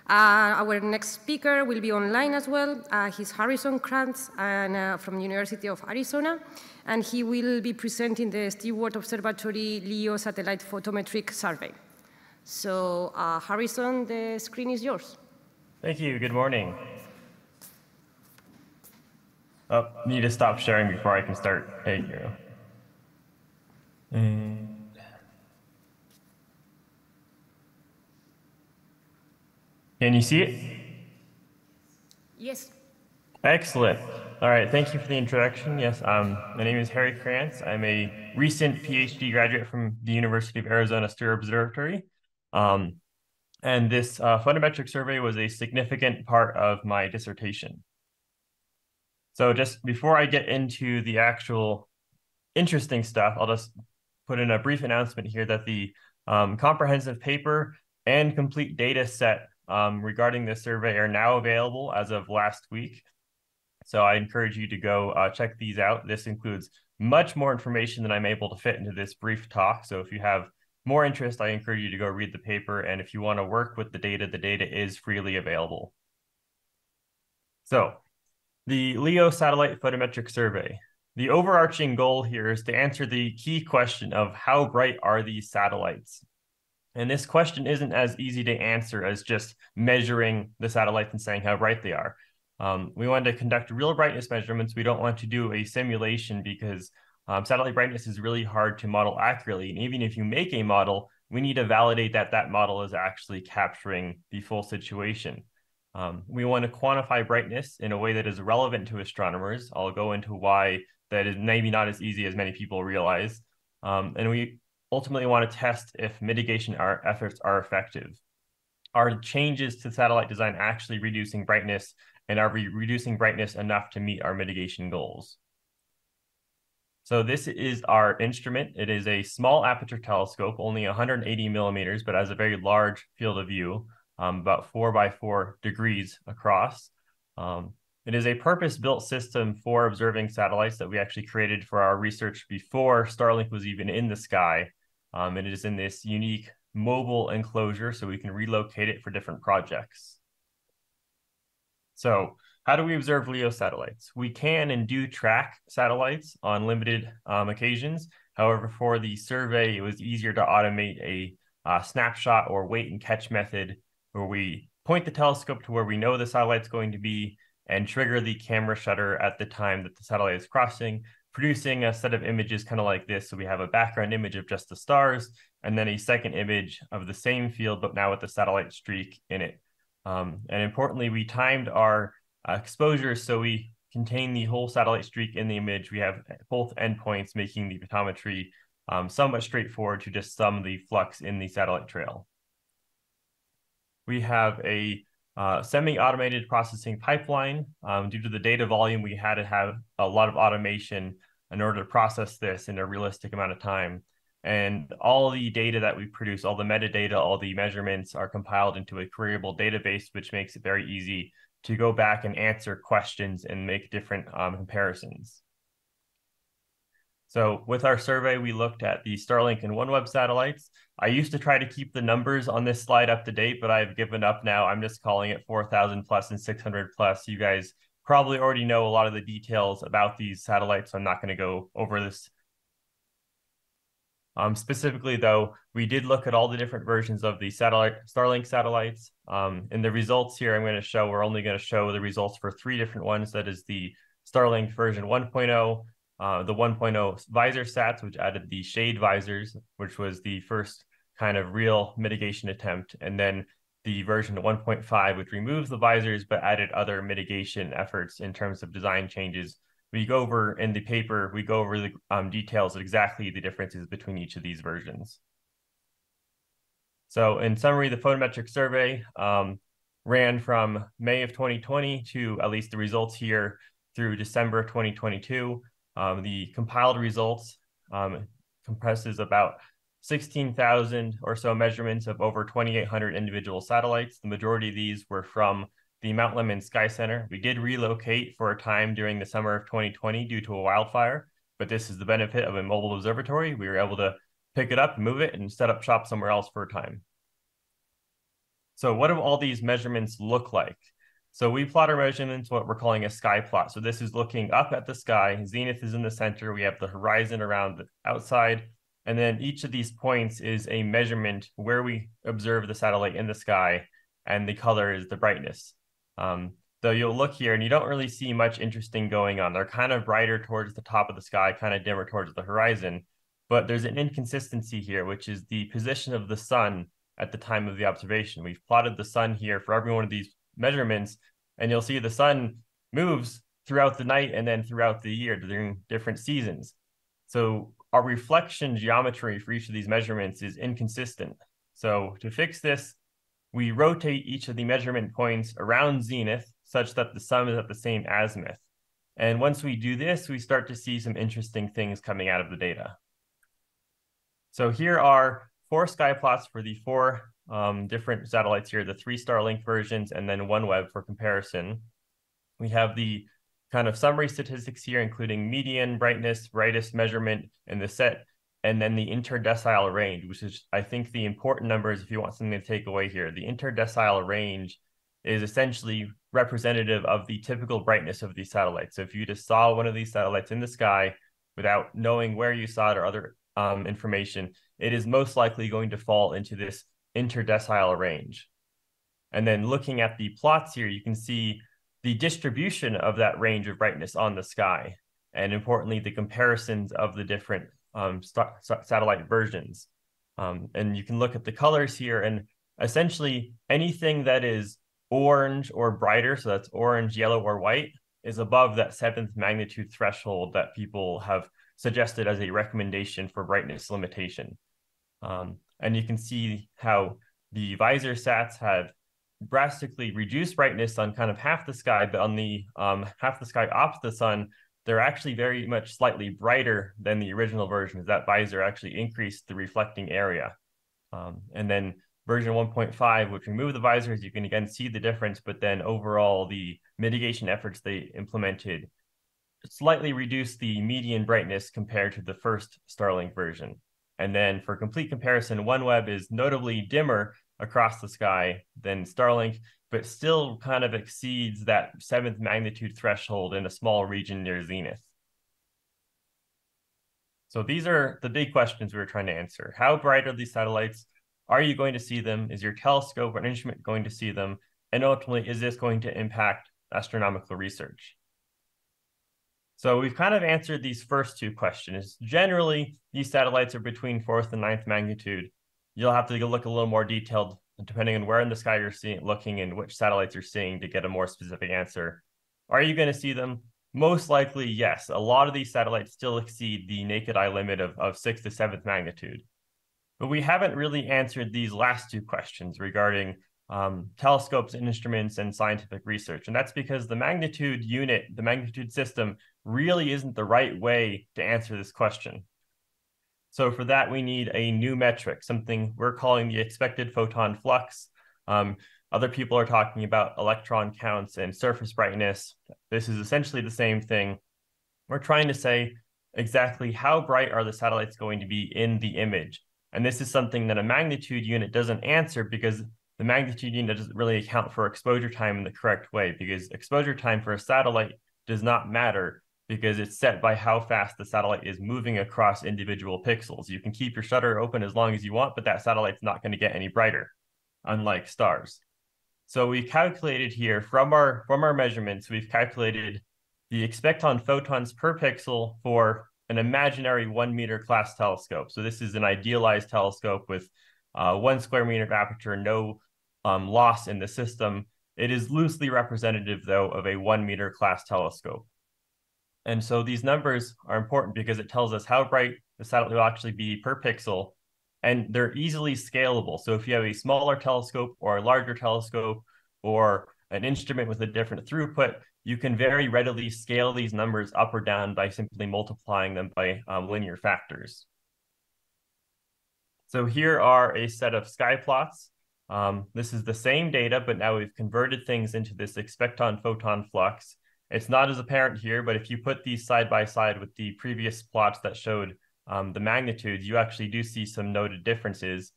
Our next speaker will be online as well. He's Harrison Krantz from the University of Arizona, and he will be presenting the Stewart Observatory LEO Satellite Photometric Survey. So, Harrison, the screen is yours. Thank you. Good morning. Oh, need to stop sharing before I can start. Hey, here. Can you see it? Yes. Excellent. All right. Thank you for the introduction. Yes, my name is Harry Krantz. I'm a recent PhD graduate from the University of Arizona Stewart Observatory. And this photometric survey was a significant part of my dissertation. So just before I get into the actual interesting stuff, I'll just put in a brief announcement here that the comprehensive paper and complete data set regarding this survey are now available as of last week. So I encourage you to go check these out. This includes much more information than I'm able to fit into this brief talk. So if you have more interest, I encourage you to go read the paper. And if you want to work with the data is freely available. So the LEO Satellite Photometric Survey. The overarching goal here is to answer the key question of how bright are these satellites? And this question isn't as easy to answer as just measuring the satellites and saying how bright they are. We want to conduct real brightness measurements. We don't want to do a simulation because satellite brightness is really hard to model accurately. And even if you make a model, we need to validate that that model is actually capturing the full situation. We want to quantify brightness in a way that is relevant to astronomers. I'll go into why that is maybe not as easy as many people realize. And we ultimately want to test if mitigation efforts are effective. Are changes to satellite design actually reducing brightness, and are we reducing brightness enough to meet our mitigation goals? So this is our instrument. It is a small aperture telescope, only 180 millimeters, but has a very large field of view, about 4 by 4 degrees across. It is a purpose-built system for observing satellites that we actually created for our research before Starlink was even in the sky. It is in this unique mobile enclosure, so we can relocate it for different projects. So how do we observe LEO satellites? We can and do track satellites on limited occasions. However, for the survey, it was easier to automate a snapshot or wait and catch method where we point the telescope to where we know the satellite's going to be and trigger the camera shutter at the time that the satellite is crossing, producing a set of images kind of like this. So we have a background image of just the stars and then a second image of the same field, but now with the satellite streak in it. And importantly, we timed our exposures so we contain the whole satellite streak in the image. We have both endpoints, making the photometry somewhat straightforward to just sum the flux in the satellite trail. We have a semi-automated processing pipeline. Due to the data volume, we had to have a lot of automation in order to process this in a realistic amount of time. And all the data that we produce, all the metadata, all the measurements are compiled into a queryable database, which makes it very easy to go back and answer questions and make different comparisons. So with our survey, we looked at the Starlink and OneWeb satellites. I used to try to keep the numbers on this slide up to date, but I've given up now. I'm just calling it 4,000 plus and 600 plus. You guys probably already know a lot of the details about these satellites, so I'm not going to go over this. Specifically, though, we did look at all the different versions of the Starlink satellites. In the results here, I'm going to show, we're only going to show the results for 3 different ones. That is the Starlink version 1.0, the 1.0 visor sats, which added the shade visors, which was the first kind of real mitigation attempt. And then the version 1.5, which removes the visors, but added other mitigation efforts in terms of design changes. We go over in the paper, we go over the details of exactly the differences between each of these versions. So in summary, the photometric survey ran from May of 2020 to at least the results here through December 2022. The compiled results compresses about 16,000 or so measurements of over 2,800 individual satellites. The majority of these were from the Mount Lemmon Sky Center. We did relocate for a time during the summer of 2020 due to a wildfire, but this is the benefit of a mobile observatory. We were able to pick it up, move it, and set up shop somewhere else for a time. So what do all these measurements look like? So we plot our measurements, what we're calling a sky plot. So this is looking up at the sky. Zenith is in the center. We have the horizon around the outside. And then each of these points is a measurement where we observe the satellite in the sky, and the color is the brightness. Though you'll look here and you don't really see much interesting going on. They're kind of brighter towards the top of the sky, kind of dimmer towards the horizon. But there's an inconsistency here, which is the position of the sun at the time of the observation. We've plotted the sun here for every one of these measurements, and you'll see the sun moves throughout the night and then throughout the year during different seasons. So our reflection geometry for each of these measurements is inconsistent. So to fix this, we rotate each of the measurement points around zenith such that the sun is at the same azimuth. And once we do this, we start to see some interesting things coming out of the data. So here are 4 sky plots for the 4 different satellites here, the 3 Starlink versions, and then OneWeb for comparison. We have the kind of summary statistics here, including median, brightness, brightest measurement in the set, and then the interdecile range, which is, I think, the important numbers if you want something to take away here. The interdecile range is essentially representative of the typical brightness of these satellites. So if you just saw one of these satellites in the sky without knowing where you saw it or other information, it is most likely going to fall into this interdecile range. And then looking at the plots here, you can see the distribution of that range of brightness on the sky, and importantly, the comparisons of the different satellite versions. And you can look at the colors here, and essentially anything that is orange or brighter, so that's orange, yellow, or white, is above that 7th magnitude threshold that people have suggested as a recommendation for brightness limitation. And you can see how the visor sats have drastically reduced brightness on kind of half the sky, but on the half the sky opposite the sun, they're actually very much slightly brighter than the original version, as that visor actually increased the reflecting area. And then version 1.5, which removed the visors, you can again see the difference, but then overall the mitigation efforts they implemented slightly reduced the median brightness compared to the first Starlink version. And then for complete comparison, OneWeb is notably dimmer across the sky than Starlink, but still kind of exceeds that 7th magnitude threshold in a small region near zenith. So these are the big questions we were trying to answer. How bright are these satellites? Are you going to see them? Is your telescope or an instrument going to see them? And ultimately, is this going to impact astronomical research? So we've kind of answered these first 2 questions. Generally, these satellites are between 4th and 9th magnitude. You'll have to look a little more detailed depending on where in the sky you're looking and which satellites you're seeing to get a more specific answer. Are you going to see them? Most likely, yes. A lot of these satellites still exceed the naked eye limit of 6th to 7th magnitude. But we haven't really answered these last 2 questions regarding telescopes, instruments, and scientific research. And that's because the magnitude unit, the magnitude system, really isn't the right way to answer this question. So for that, we need a new metric, something we're calling the expected photon flux. Other people are talking about electron counts and surface brightness. This is essentially the same thing. We're trying to say exactly how bright are the satellites going to be in the image. And this is something that a magnitude unit doesn't answer, because the magnitude unit doesn't really account for exposure time in the correct way, because exposure time for a satellite does not matter, because it's set by how fast the satellite is moving across individual pixels. You can keep your shutter open as long as you want, but that satellite's not going to get any brighter, unlike stars. So we calculated here from our measurements, we've calculated the expecton photons per pixel for an imaginary 1 meter class telescope. So this is an idealized telescope with 1 square meter of aperture, no loss in the system. It is loosely representative, though, of a 1 meter class telescope. And so these numbers are important because it tells us how bright the satellite will actually be per pixel, and they're easily scalable. So if you have a smaller telescope or a larger telescope or an instrument with a different throughput, you can very readily scale these numbers up or down by simply multiplying them by linear factors. So here are a set of sky plots. This is the same data, but now we've converted things into this expecton photon flux. It's not as apparent here, but if you put these side by side with the previous plots that showed the magnitudes, you actually do see some noted differences.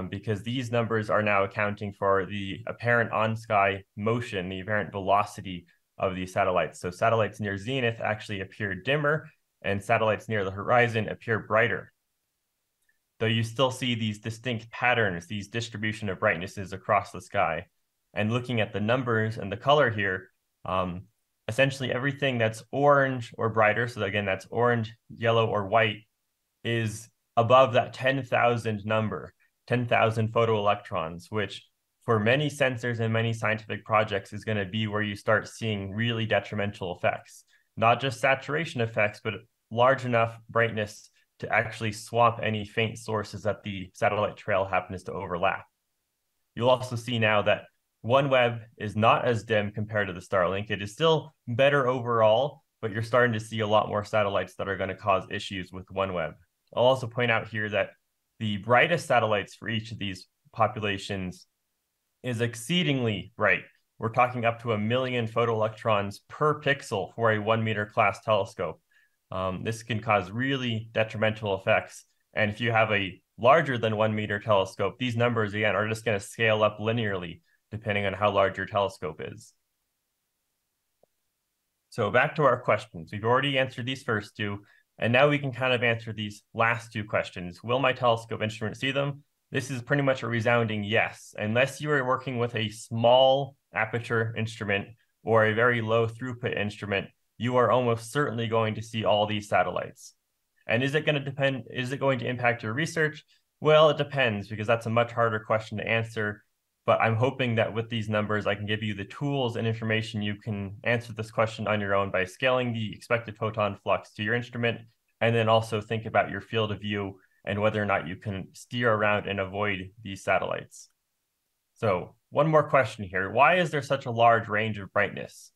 because these numbers are now accounting for the apparent on-sky motion, the apparent velocity of these satellites. So satellites near zenith actually appear dimmer, and satellites near the horizon appear brighter. Though you still see these distinct patterns, these distribution of brightnesses across the sky. And looking at the numbers and the color here, essentially everything that's orange or brighter, so again, that's orange, yellow, or white, is above that 10,000 number, 10,000 photoelectrons, which for many sensors and many scientific projects is going to be where you start seeing really detrimental effects. Not just saturation effects, but large enough brightness to actually swamp any faint sources that the satellite trail happens to overlap. You'll also see now that OneWeb is not as dim compared to the Starlink. It is still better overall, but you're starting to see a lot more satellites that are going to cause issues with OneWeb. I'll also point out here that the brightest satellites for each of these populations is exceedingly bright. We're talking up to 1 million photoelectrons per pixel for a 1 meter class telescope. This can cause really detrimental effects. And if you have a larger than 1 meter telescope, these numbers, again, are just going to scale up linearly depending on how large your telescope is. So back to our questions. We've already answered these first two, and now we can kind of answer these last two questions. Will my telescope instrument see them? This is pretty much a resounding yes, unless you are working with a small aperture instrument or a very low throughput instrument, you are almost certainly going to see all these satellites. And is it going to impact your research? Well, it depends, because that's a much harder question to answer. But I'm hoping that with these numbers, I can give you the tools and information you can answer this question on your own by scaling the expected photon flux to your instrument, and then also think about your field of view and whether or not you can steer around and avoid these satellites. So one more question here. Why is there such a large range of brightness?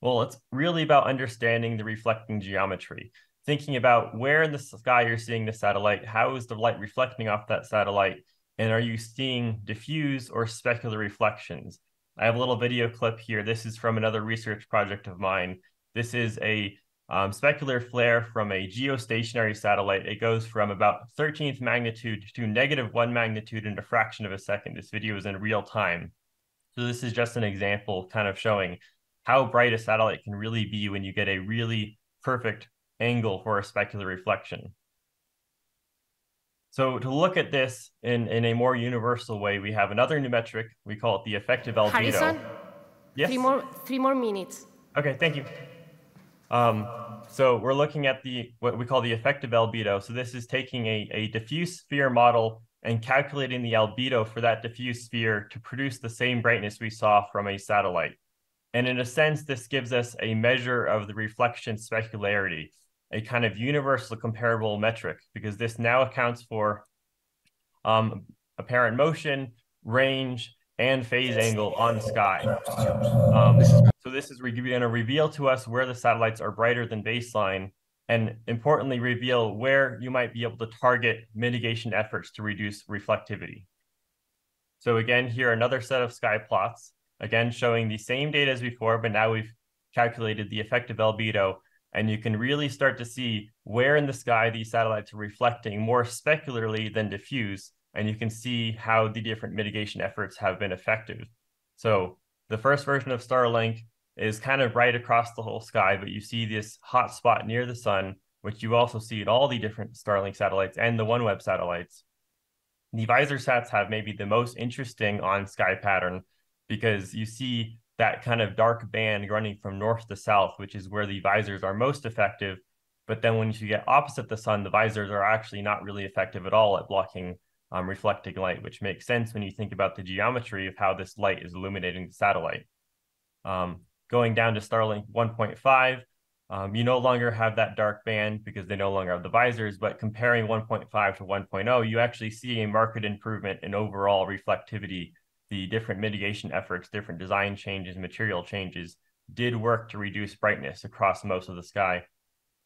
Well, it's really about understanding the reflecting geometry, thinking about where in the sky you're seeing the satellite, how is the light reflecting off that satellite, and are you seeing diffuse or specular reflections? I have a little video clip here. This is from another research project of mine. This is a specular flare from a geostationary satellite. It goes from about 13th magnitude to -1 magnitude in a fraction of a second. This video is in real time. So this is just an example kind of showing how bright a satellite can really be when you get a really perfect angle for a specular reflection. So to look at this in a more universal way, we have another new metric. We call it the effective albedo. Harrison? Yes? Three more minutes. Okay, thank you. So we're looking at what we call the effective albedo. So this is taking a diffuse sphere model and calculating the albedo for that diffuse sphere to produce the same brightness we saw from a satellite. And in a sense, this gives us a measure of the reflection specularity, a kind of universal comparable metric, because this now accounts for apparent motion, range, and phase angle on the sky. So this is going to reveal to us where the satellites are brighter than baseline, and importantly, reveal where you might be able to target mitigation efforts to reduce reflectivity. So again, here another set of sky plots, again showing the same data as before, but now we've calculated the effective albedo, and you can really start to see where in the sky these satellites are reflecting more specularly than diffuse, and you can see how the different mitigation efforts have been effective. So the first version of Starlink is kind of right across the whole sky, but you see this hot spot near the sun, which you also see in all the different Starlink satellites and the OneWeb satellites. The VisorSats have maybe the most interesting on-sky pattern, because you see that kind of dark band running from north to south, which is where the visors are most effective. But then when you get opposite the sun, the visors are actually not really effective at all at blocking reflecting light, which makes sense when you think about the geometry of how this light is illuminating the satellite. Going down to Starlink 1.5, you no longer have that dark band because they no longer have the visors, but comparing 1.5 to 1.0, you actually see a marked improvement in overall reflectivity. The different mitigation efforts, different design changes, material changes did work to reduce brightness across most of the sky.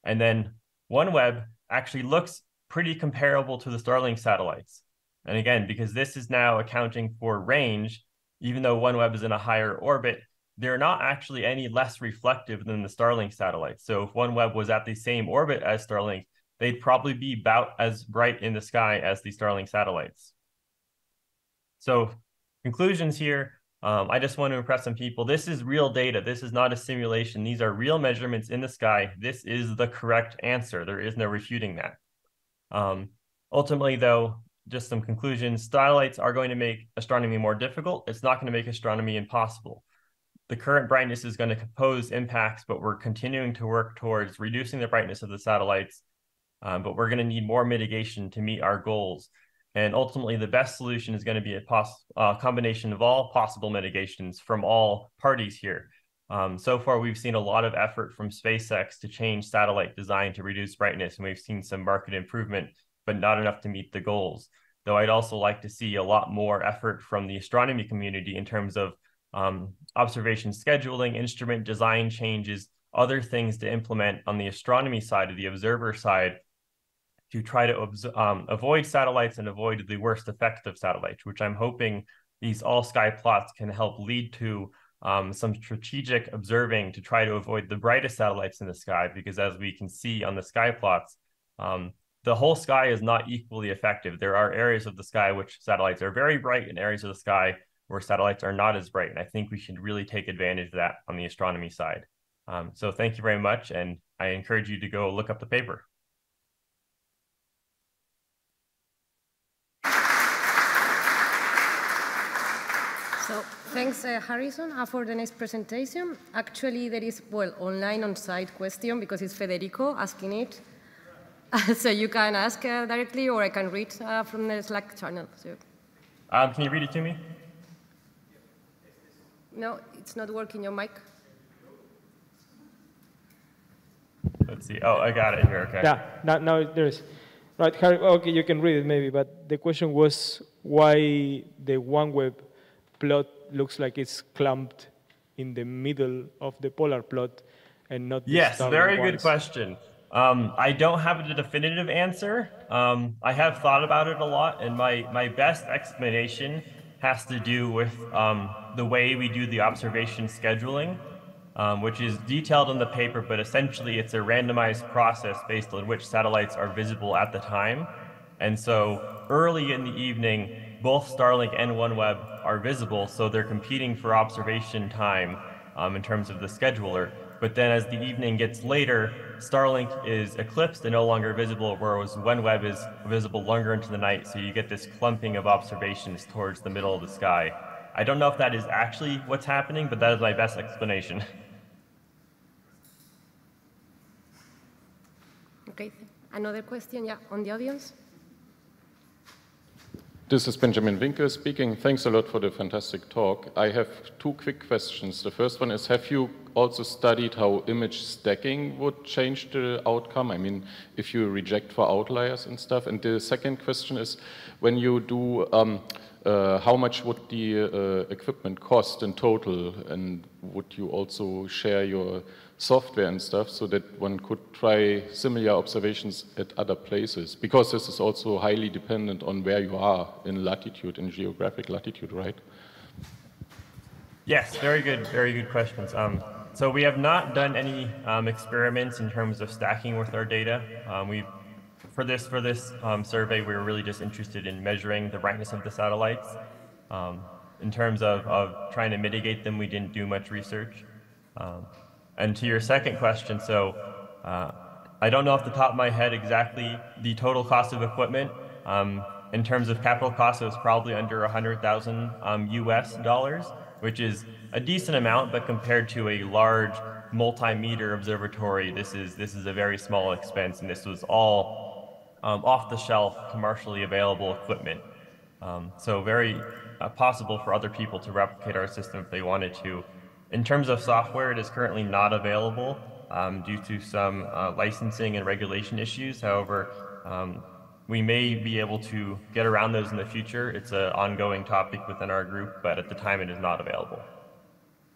And then OneWeb actually looks pretty comparable to the Starlink satellites. And again, because this is now accounting for range, even though OneWeb is in a higher orbit, they're not actually any less reflective than the Starlink satellites. So if OneWeb was at the same orbit as Starlink, they'd probably be about as bright in the sky as the Starlink satellites. So conclusions here, I just want to impress some people. This is real data. This is not a simulation. These are real measurements in the sky. This is the correct answer. There is no refuting that. Ultimately, though, just some conclusions. Satellites are going to make astronomy more difficult. It's not going to make astronomy impossible. The current brightness is going to pose impacts, but we're continuing to work towards reducing the brightness of the satellites. But we're going to need more mitigation to meet our goals. And ultimately, the best solution is going to be a combination of all possible mitigations from all parties here. So far, we've seen a lot of effort from SpaceX to change satellite design to reduce brightness, and we've seen some market improvement, but not enough to meet the goals. Though I'd also like to see a lot more effort from the astronomy community in terms of observation scheduling, instrument design changes, other things to implement on the astronomy side, of the observer side, to try to avoid satellites and avoid the worst effect of satellites, which I'm hoping these all sky plots can help lead to some strategic observing to try to avoid the brightest satellites in the sky, because as we can see on the sky plots, the whole sky is not equally effective. There are areas of the sky which satellites are very bright and areas of the sky where satellites are not as bright. And I think we should really take advantage of that on the astronomy side. So thank you very much. And I encourage you to go look up the paper. So thanks, Harrison, for the next presentation. Actually, there is, well, online on-site question because it's Federico asking it. So you can ask directly, or I can read from the Slack channel. So. Can you read it to me? No, it's not working, your mic. Let's see. Oh, I got it here. Okay. Yeah, now there is. Right, Harry, okay, you can read it maybe, but the question was why the OneWeb plot looks like it's clumped in the middle of the polar plot and not the Yes, very ones. good question. I don't have a definitive answer. I have thought about it a lot, and my best explanation has to do with the way we do the observation scheduling, which is detailed in the paper, but essentially it's a randomized process based on which satellites are visible at the time. And so early in the evening, both Starlink and OneWeb are visible, so they're competing for observation time in terms of the scheduler. But then as the evening gets later, Starlink is eclipsed and no longer visible, whereas OneWeb is visible longer into the night, so you get this clumping of observations towards the middle of the sky. I don't know if that is actually what's happening, but that is my best explanation. Okay, another question, yeah, on the audience? This is Benjamin Winke speaking. Thanks a lot for the fantastic talk. I have two quick questions. The first one is, have you also studied how image stacking would change the outcome? I mean, if you reject for outliers and stuff. And the second question is, when you do, how much would the equipment cost in total? And would you also share your software and stuff so that one could try similar observations at other places? Because this is also highly dependent on where you are in latitude, in geographic latitude, right? Yes, very good questions. So we have not done any experiments in terms of stacking with our data. For this survey, we were really just interested in measuring the brightness of the satellites. In terms of trying to mitigate them, we didn't do much research. And to your second question, so I don't know off the top of my head exactly the total cost of equipment. In terms of capital cost, it was probably under $100,000 US, which is a decent amount, but compared to a large multi-meter observatory, this is a very small expense, and this was all off-the-shelf, commercially available equipment. So very possible for other people to replicate our system if they wanted to. In terms of software, it is currently not available due to some licensing and regulation issues. However, we may be able to get around those in the future. It's an ongoing topic within our group, but at the time it is not available.